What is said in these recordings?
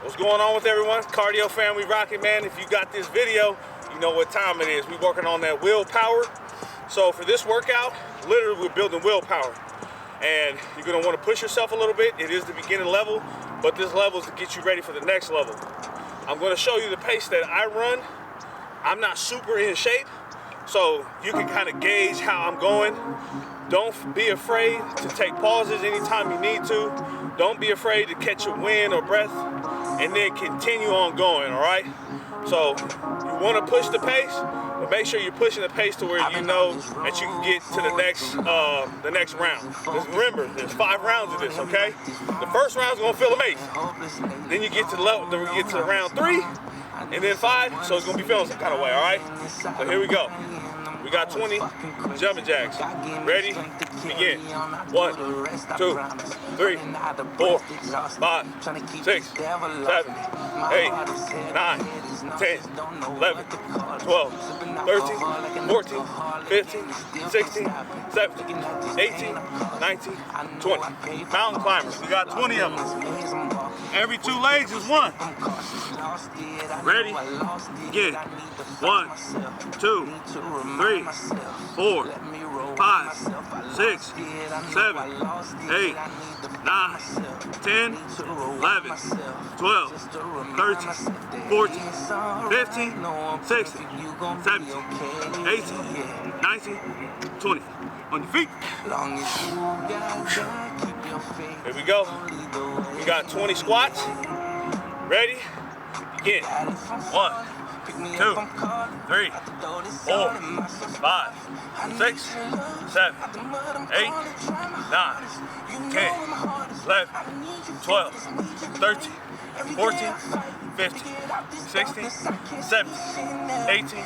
What's going on with everyone? Cardio family rocking, man. If you got this video, you know what time it is. We're working on that willpower. So for this workout, literally we're building willpower. And you're gonna wanna push yourself a little bit. It is the beginning level, but this level is to get you ready for the next level. I'm gonna show you the pace that I run. I'm not super in shape, so you can kind of gauge how I'm going. Don't be afraid to take pauses anytime you need to. Don't be afraid to catch your wind or breath and then continue on going, all right? So you want to push the pace, but make sure you're pushing the pace to where you know that you can get to the next round. Just remember, there's 5 rounds of this, okay? The first round's gonna feel amazing. Then you get to round 3, and then 5, so it's gonna be feeling some kind of way, all right? So here we go. We got 20 jumping jacks. Ready? Begin. 1, 2, 3, 4, 5, 6, 7, 8, 9, 10, 11, 12, 13, 14, 15, 16, 17, 18, 19, 20. Mountain climbers. We got 20 of them. Every 2 legs is 1. Ready? Begin. 1, 2, 3, 4, 5, 6, 7, 8, 9, 10, 11, 12, 13, 14, 15, 16, 17, 18, 19, 20. On your feet. Here we go. We got 20 squats. Ready? Begin. 1, 2, 3, 4, 5, 6, 7, 8, 9, 10, 11, 12, 13, 14, 15, 16, 17, 18,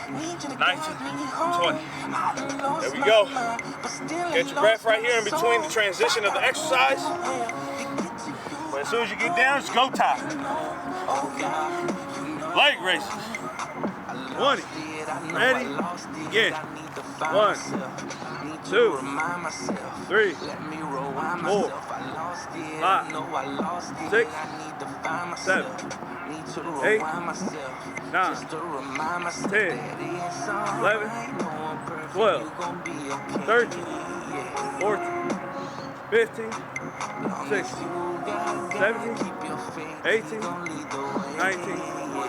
19, 20. There we go. Get your breath right here in between the transition of the exercise. But as soon as you get down, it's go time. Leg races. 20. Ready? Begin. 1, 2, 3, 4, 5, 6, 7, 8, 9, 10, 11, 12, 13, 14, 15, 16, 17, 18, 19,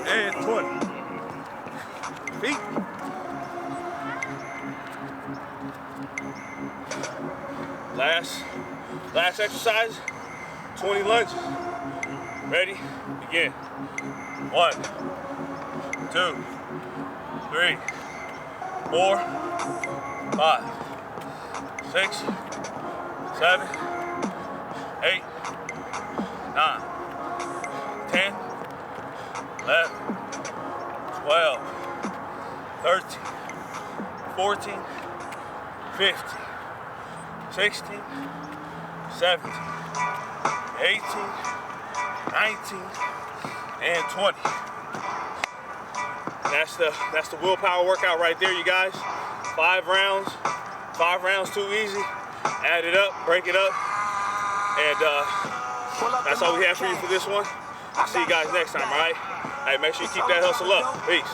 and 20. Feet. Last exercise, 20 lunges. Ready? Begin. 1, 2, 3, 4, 5, 6, 7, 8, 9, 10, 11, 12, 13, 14, 15, 16, 17, 18, 19, and 20. That's the willpower workout right there, you guys. 5 rounds. 5 rounds too easy. Add it up, break it up, and that's all we have for you for this one. I'll see you guys next time, all right? Hey, make sure you keep that hustle up. Peace.